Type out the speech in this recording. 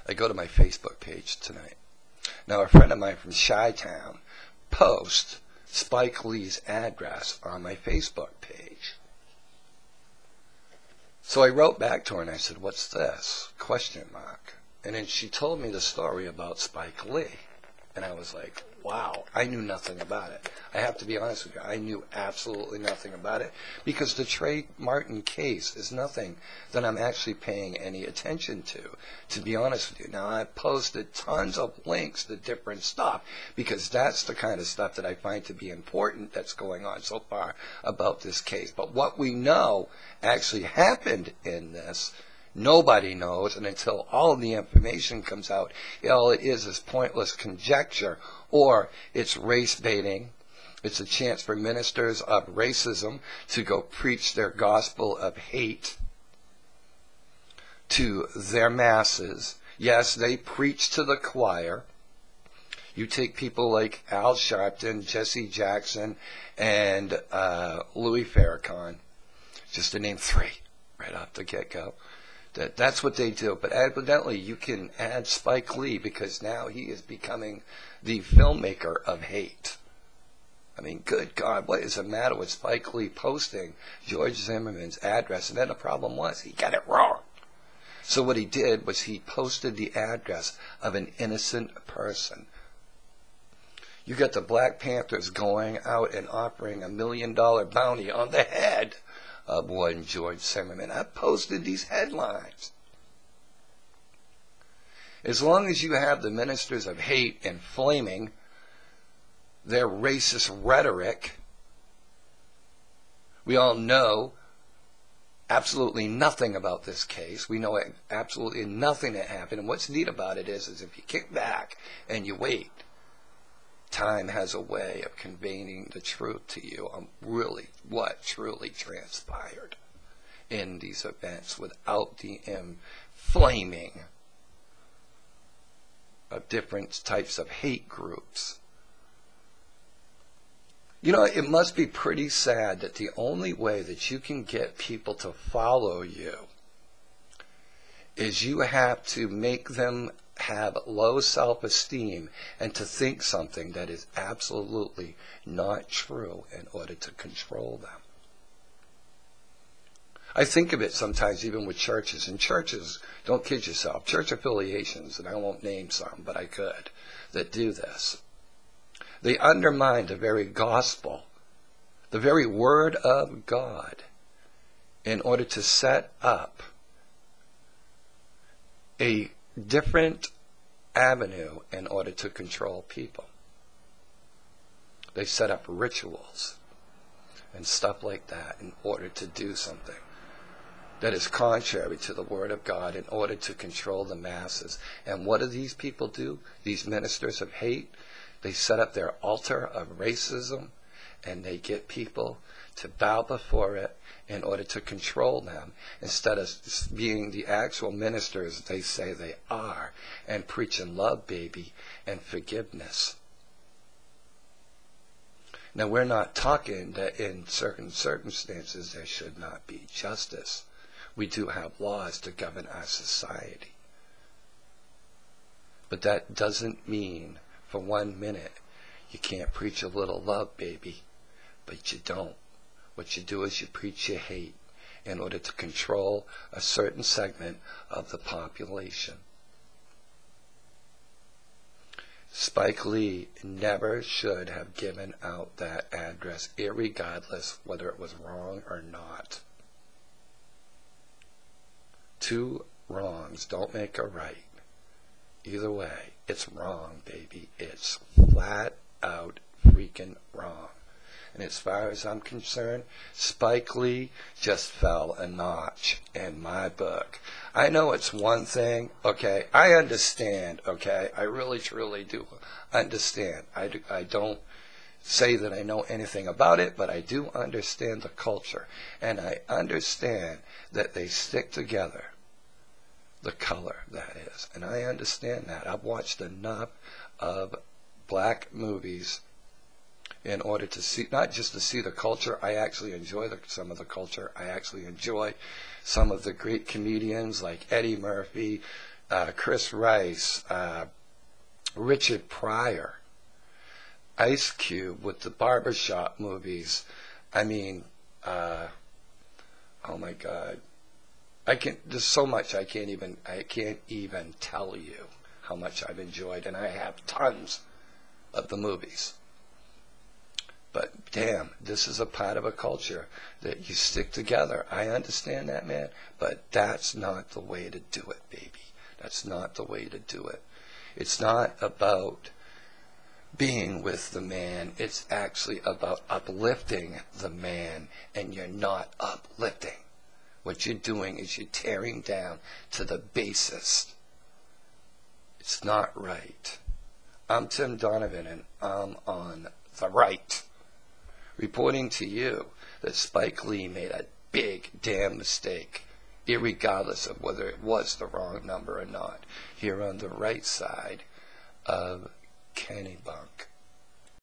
I go to my Facebook page tonight. Now, a friend of mine from Chi-Town posts Spike Lee's address on my Facebook page. So I wrote back to her and I said, "What's this?" ? And then she told me the story about Spike Lee. And I was like, wow, I knew nothing about it. I have to be honest with you, I knew absolutely nothing about it, because the Trey Martin case is nothing that I'm actually paying any attention to be honest with you. Now, I posted tons of links to different stuff, because that's the kind of stuff that I find to be important that's going on so far about this case. But what we know actually happened in this, nobody knows, and until all the information comes out, all it is pointless conjecture, or it's race baiting. It's a chance for ministers of racism to go preach their gospel of hate to their masses. Yes, they preach to the choir. You take people like Al Sharpton, Jesse Jackson, and Louis Farrakhan, just to name three right off the get-go. That's what they do. But evidently you can add Spike Lee, because now he is becoming the filmmaker of hate. I mean, good God, what is the matter with Spike Lee posting George Zimmerman's address? And then the problem was he got it wrong. So what he did was he posted the address of an innocent person. You got the Black Panthers going out and offering $1 million bounty on the head of one George Zimmerman. I posted these headlines. As long as you have the ministers of hate inflaming their racist rhetoric, we all know absolutely nothing about this case. We know absolutely nothing that happened. And what's neat about it is if you kick back and you wait, time has a way of conveying the truth to you on really what truly transpired in these events without the inflaming of different types of hate groups. You know, it must be pretty sad that the only way that you can get people to follow you is you have to make them have low self-esteem and to think something that is absolutely not true in order to control them. I think of it sometimes even with churches. And churches, don't kid yourself, church affiliations, and I won't name some, but I could, that do this. They undermine the very gospel, the very word of God, in order to set up a different avenue in order to control people. They set up rituals and stuff like that in order to do something that is contrary to the Word of God in order to control the masses. And what do these people do? These ministers of hate, they set up their altar of racism and they get people to bow before it in order to control them, instead of being the actual ministers they say they are and preaching love, baby, and forgiveness. Now, we're not talking that in certain circumstances there should not be justice. We do have laws to govern our society. But that doesn't mean for 1 minute you can't preach a little love, baby, but you don't. What you do is you preach your hate in order to control a certain segment of the population. Spike Lee never should have given out that address, irregardless whether it was wrong or not. Two wrongs don't make a right. Either way, it's wrong, baby. It's flat out freaking wrong. And as far as I'm concerned, Spike Lee just fell a notch in my book. I know it's one thing, okay? I understand, okay? I really, truly do understand. I don't say that I know anything about it, but I do understand the culture. And I understand that they stick together, the color, that is. And I understand that. I've watched enough of black movies in order to see, not just to see the culture. I actually enjoy some of the culture. I actually enjoy some of the great comedians like Eddie Murphy, Chris Rice, Richard Pryor, Ice Cube with the barbershop movies. I mean, oh my God. There's so much I can't even tell you how much I've enjoyed, and I have tons of the movies. But damn, this is a part of a culture that you stick together. I understand that, man, but that's not the way to do it, baby. That's not the way to do it. It's not about being with the man. It's actually about uplifting the man, and you're not uplifting. What you're doing is you're tearing down to the basest. It's not right. I'm Tim Donovan, and I'm on the right, reporting to you that Spike Lee made a big damn mistake, irregardless of whether it was the wrong number or not, here on the right side of Kennybunk.